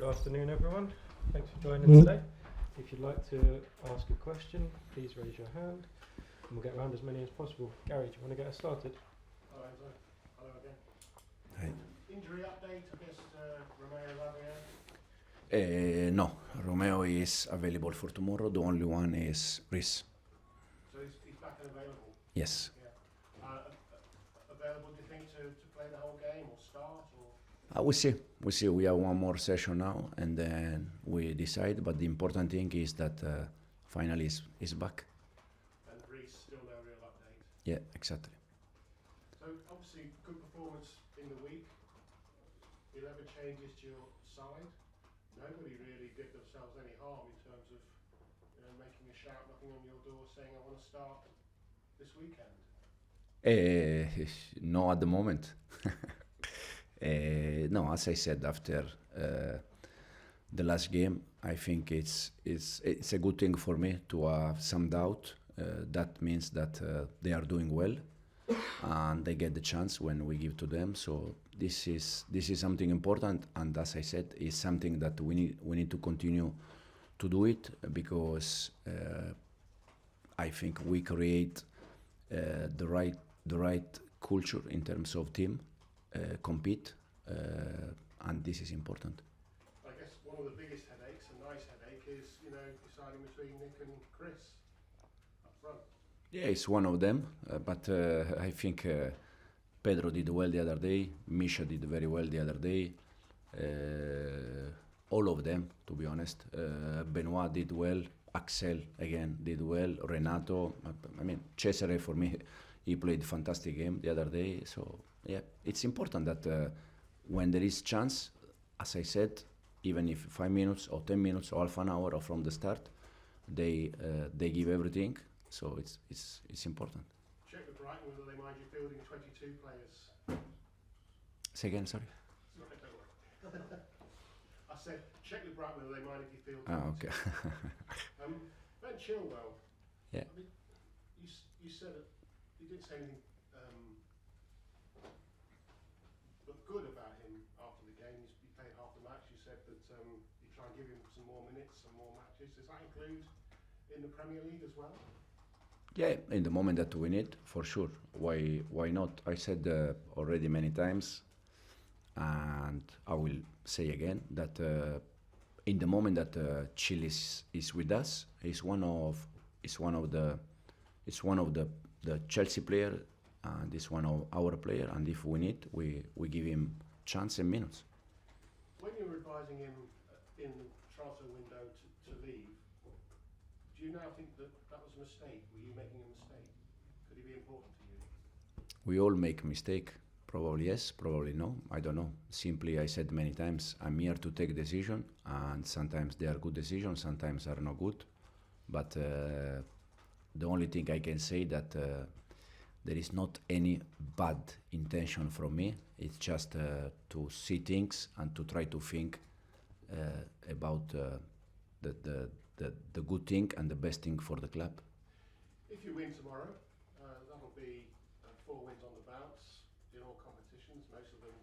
afternoon, everyone. Thanks for joining today. If you'd like to ask a question, please raise your hand and we'll get around as many as possible. Gary, do you want to get us started? Hello, Enzo. Hello again. Hi. Injury update, I guess, Romeo Lavia. No, Romeo is available for tomorrow. The only one is Rhys. So he's back and available? Yes. Yeah. Available, do you think, to play the whole game or start? Or? We see. We have one more session now and then we decide. But the important thing is that finally is back. And Rhys, still no real update? Yeah, exactly. So obviously good performance in the week. 11 changes to your side. Nobody really did themselves any harm in terms of making a shout, knocking on your door, saying I want to start this weekend. No, at the moment. No, as I said, after the last game, I think it's a good thing for me to have some doubt. That means that they are doing well, and they get the chance when we give to them. So this is something important, and as I said, is something that we need to continue to do it because I think we create the right culture in terms of team, compete, and this is important. I guess one of the biggest headaches, a nice headache, is deciding between Nick and Chris up front. Yeah, it's one of them, but I think Pedro did well the other day, Misha did very well the other day, all of them, to be honest. Benoit did well, Axel again did well, Renato, I mean, Cesare for me, he played fantastic game the other day, so yeah, it's important that when there is chance, as I said, even if 5 minutes or 10 minutes or half an hour or from the start, they give everything. So it's important. Check with Brighton whether they mind you fielding 22 players. Say again, sorry. Sorry, don't worry. I said check with Brighton whether they mind if you field 22. Ah, okay. Ben Chilwell. Yeah. I mean, you said it. You didn't say anything but good about him after the game. He played half the match. You said that you try and give him some more minutes, some more matches. Does that include in the Premier League as well? Yeah, in the moment that we need, for sure. Why not? I said already many times, and I will say again that in the moment that Chil is with us, he's one of the Chelsea player, and is one of our player. And if we need, we give him chance and minutes. When you were advising him in the transfer window to leave, do you now think that was a mistake? Were you making a mistake? Could he be important to you? We all make mistake. Probably yes, probably no. I don't know. Simply, I said many times, I'm here to take decision, and sometimes they are good decisions, sometimes are not good. But the only thing I can say that there is not any bad intention from me. It's just to see things and to try to think about the good thing and the best thing for the club. If you win tomorrow, that'll be 4 wins on the bounce in all competitions, most of them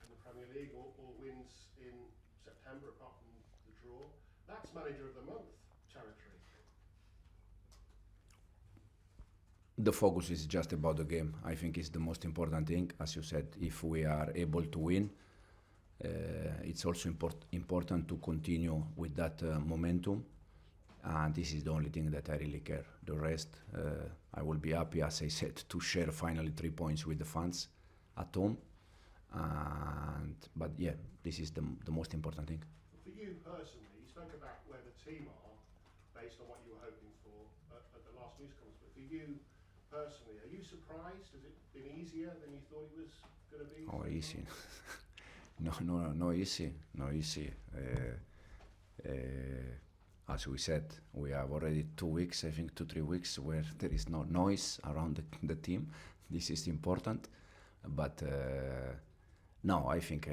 in the Premier League, all wins in September apart from the draw. That's Manager of the Month territory. The focus is just about the game. I think it's the most important thing. As you said, if we are able to win, it's also important to continue with that momentum. And this is the only thing that I really care. The rest, I will be happy, as I said, to share finally 3 points with the fans at home. But yeah, this is the most important thing. For you personally, you spoke about where the team are based on what you were hoping for at the last news conference. But for you personally, are you surprised? Has it been easier than you thought it was going to be? Oh, easy. No easy. As we said, we have already 2 weeks, I think 2-3 weeks, where there is no noise around the team. This is important, but no, I think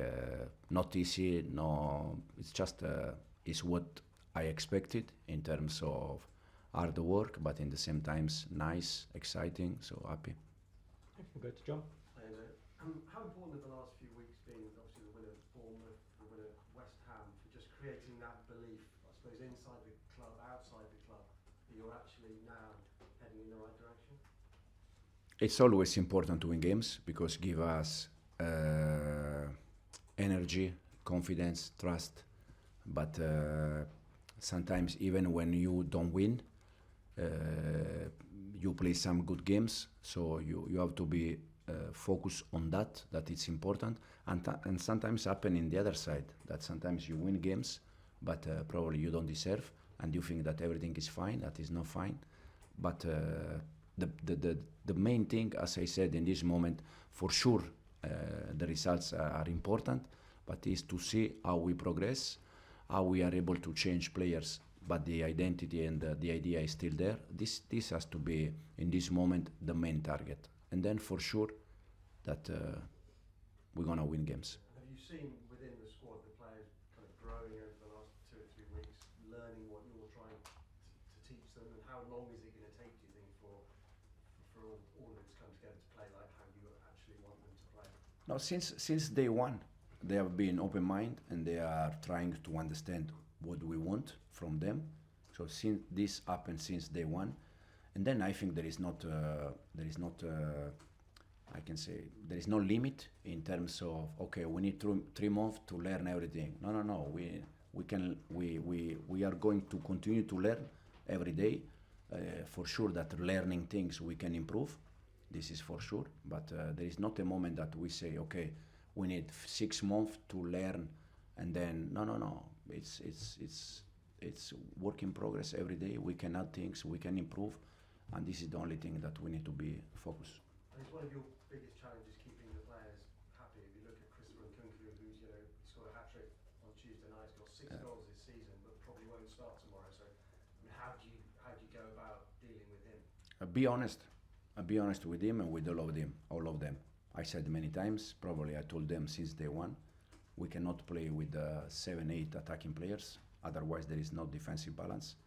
not easy. No, it's just it's what I expected in terms of hard work, but in the same times nice, exciting, so happy. We'll go to John. How important have the last few weeks been? Obviously, the win at Bournemouth, the win at West Ham for creating that belief, I suppose, inside the club, outside the club, that you're actually now heading in the right direction? It's always important to win games because give us energy, confidence, trust. But sometimes even when you don't win, you play some good games. So you have to be focused on that. That it's important. And sometimes happen in the other side that sometimes you win games, but probably you don't deserve, and you think that everything is fine. That is not fine. But the main thing, as I said in this moment, for sure, the results are important, but is to see how we progress, how we are able to change players, but the identity and the idea is still there. This has to be, in this moment, the main target. And then for sure that we're going to win games. Have you seen within the squad the players kind of growing over the last 2 or 3 weeks, learning what you're trying to teach them, and how long is it going to take, do you think, for all of it to come together to play like how you actually want them to play? No, since day one, they have been open mind and they are trying to understand what we want from them. So since this happened since day one, and then I think there is not I can say there is no limit in terms of okay, we need 3 months to learn everything. No. We are going to continue to learn every day. For sure that learning things we can improve. This is for sure. But there is not a moment that we say okay, we need 6 months to learn, and then no. It's work in progress every day. We can add things, we can improve, and this is the only thing that we need to be focused. And it's one of your biggest challenges, keeping the players happy. If you look at Christopher Nkunku, who's he scored a hat-trick on Tuesday night, he's got 6 goals this season, but probably won't start tomorrow. So, I mean, how do you go about dealing with him? Be honest. Be honest with him and with all of them. I said many times. Probably I told them since day one, we cannot play with 7-8 attacking players. Otherwise, there is no defensive balance.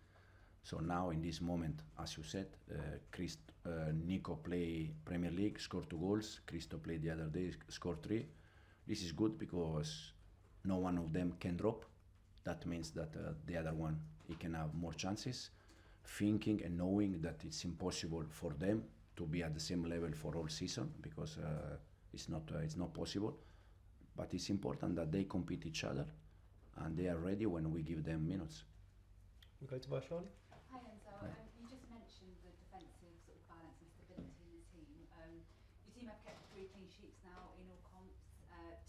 So now, in this moment, as you said, Nico play Premier League, scored 2 goals. Christo played the other day, scored 3. This is good because no one of them can drop. That means that the other one, he can have more chances. Thinking and knowing that it's impossible for them to be at the same level for all season because it's not possible. But it's important that they compete each other and they are ready when we give them minutes. We'll go to Vaishali. Hi Enzo, you just mentioned the defensive sort of balance and stability in the team. Your team have kept 3 clean sheets now in all comps,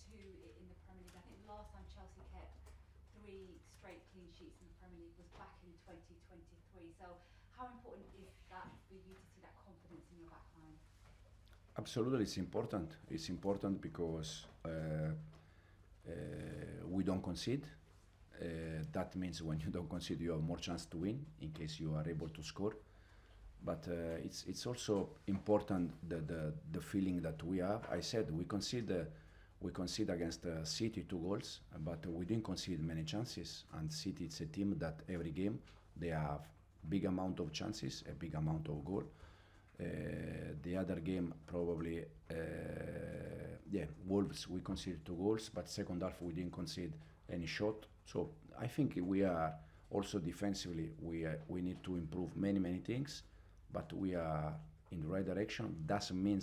2 in the Premier League. I think the last time Chelsea kept 3 straight clean sheets in the Premier League was back in 2023. So how important is that for you to see that confidence in your back line? Absolutely, it's important. It's important because we don't concede. That means when you don't concede, you have more chance to win in case you are able to score. But it's also important the feeling that we have. I said we concede against City 2 goals, but we didn't concede many chances. And City, it's a team that every game they have big amount of chances, a big amount of goal. The other game probably, Wolves, we conceded 2 goals, but second half we didn't concede any shot. So I think we are also defensively, we need to improve many things, but we are in the right direction. Doesn't mean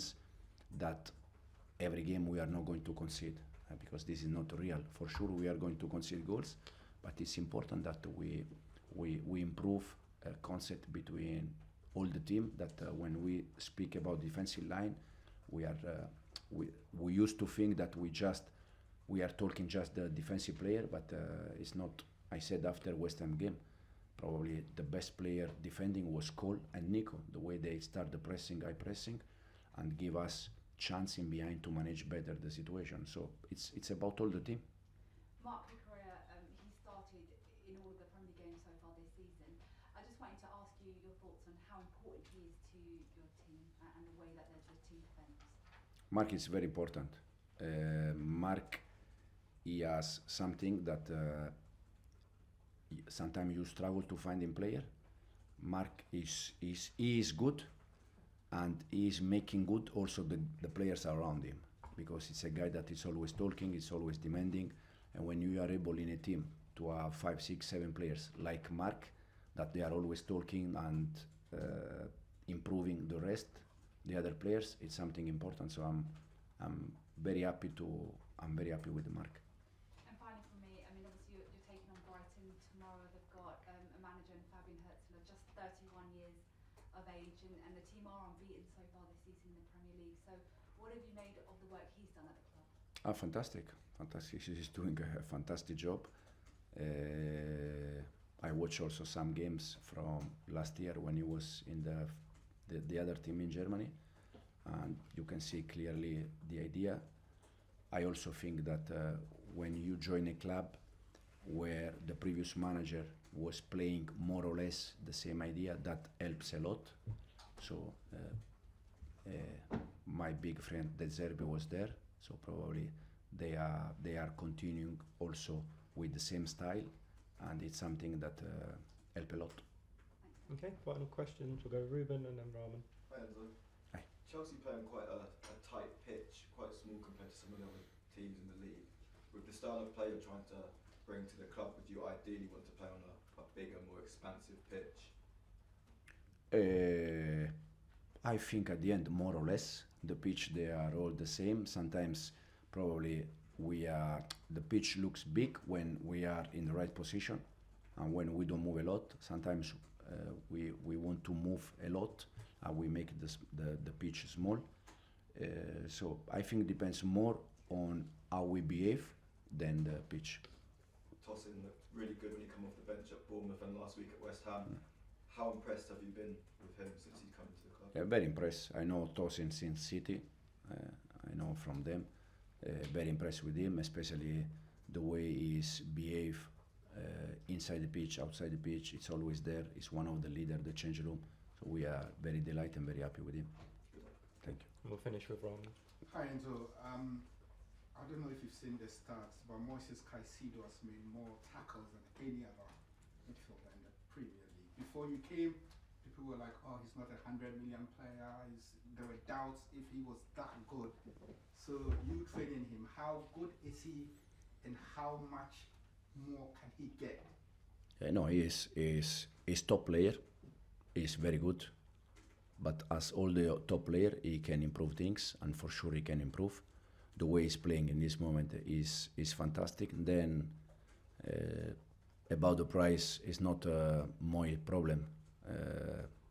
that every game we are not going to concede, because this is not real. For sure we are going to concede goals, but it's important that we improve concept between all the team, that when we speak about defensive line, we used to think that we are talking just the defensive player, but it's not. I said after West Ham game, probably the best player defending was Cole and Nico, the way they start the pressing, high pressing, and give us chance in behind to manage better the situation. So it's about all the team. Mark Pickera, he started in all of the Premier League games so far this season. I just wanted to ask you your thoughts on how important he is to your team and the way that your team defends. Mark is very important. Mark, he has something that sometimes you struggle to find in player. Mark is good, and he is making good also the players around him, because it's a guy that is always talking, is always demanding, and when you are able in a team to have 5, 6, 7 players like Mark, that they are always talking and improving the rest, the other players. It's something important. So I'm very happy with Mark. And finally for me, I mean, obviously you're taking on Brighton tomorrow. They've got a manager in Fabian Herzler, just 31 years of age, and the team are unbeaten so far this season in the Premier League. So what have you made of the work he's done at the club? Fantastic. He's doing a fantastic job. I watched also some games from last year when he was in the other team in Germany, and you can see clearly the idea. I also think that when you join a club where the previous manager was playing more or less the same idea, that helps a lot. So my big friend De Zerbi was there, so probably they are continuing also with the same style, and it's something that help a lot. Okay, final questions. We'll go Ruben and then Rahman. Hi Enzo. Hi. Chelsea play on quite a tight pitch, quite small compared to some of the other teams in the league. With the style of play you're trying to bring to the club, would you ideally want to play on a bigger, more expansive pitch? I think at the end, more or less, the pitch, they are all the same. Sometimes probably the pitch looks big when we are in the right position and when we don't move a lot. Sometimes we want to move a lot and we make the pitch small. So I think it depends more on how we behave than the pitch. Tosin looked really good when he came off the bench at Bournemouth and last week at West Ham. How impressed have you been with him since he's come to the club? Yeah, very impressed. I know Tosin since City. I know from them. Very impressed with him, especially the way he's behave inside the pitch, outside the pitch. It's always there. He's one of the leaders, the change room. So we are very delighted and very happy with him. Thank you. And we'll finish with Rahman. Hi Enzo, I don't know if you've seen the stats, but Moises Caicedo has made more tackles than any other midfielder in the Premier League. Before you came, people were like, oh, he's not a 100 million player. There were doubts if he was that good. So you training him, how good is he and how much more can he get? No, he is top player. He's very good. But as all the top player, he can improve things, and for sure he can improve. The way he's playing in this moment is fantastic. Then about the price is not my problem.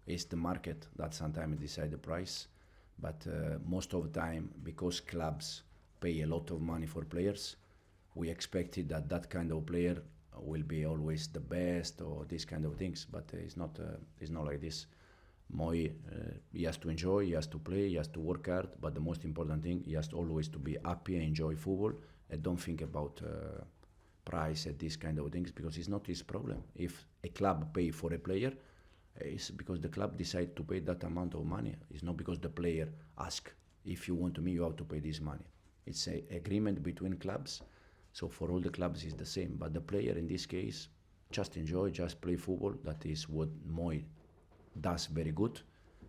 It's the market that sometimes decide the price. But most of the time, because clubs pay a lot of money for players, we expected that kind of player will be always the best or these kind of things. But it's not like this. Moi, he has to enjoy, he has to play, he has to work hard, but the most important thing, he has to always to be happy and enjoy football and don't think about price and these kind of things, because it's not his problem. If a club pay for a player, it's because the club decide to pay that amount of money. It's not because the player ask, if you want me, you have to pay this money. It's an agreement between clubs, so for all the clubs it's the same, but the player in this case, just enjoy, just play football. That is what Moi does very good,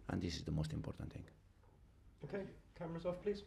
and this is the most important thing. Okay, cameras off please.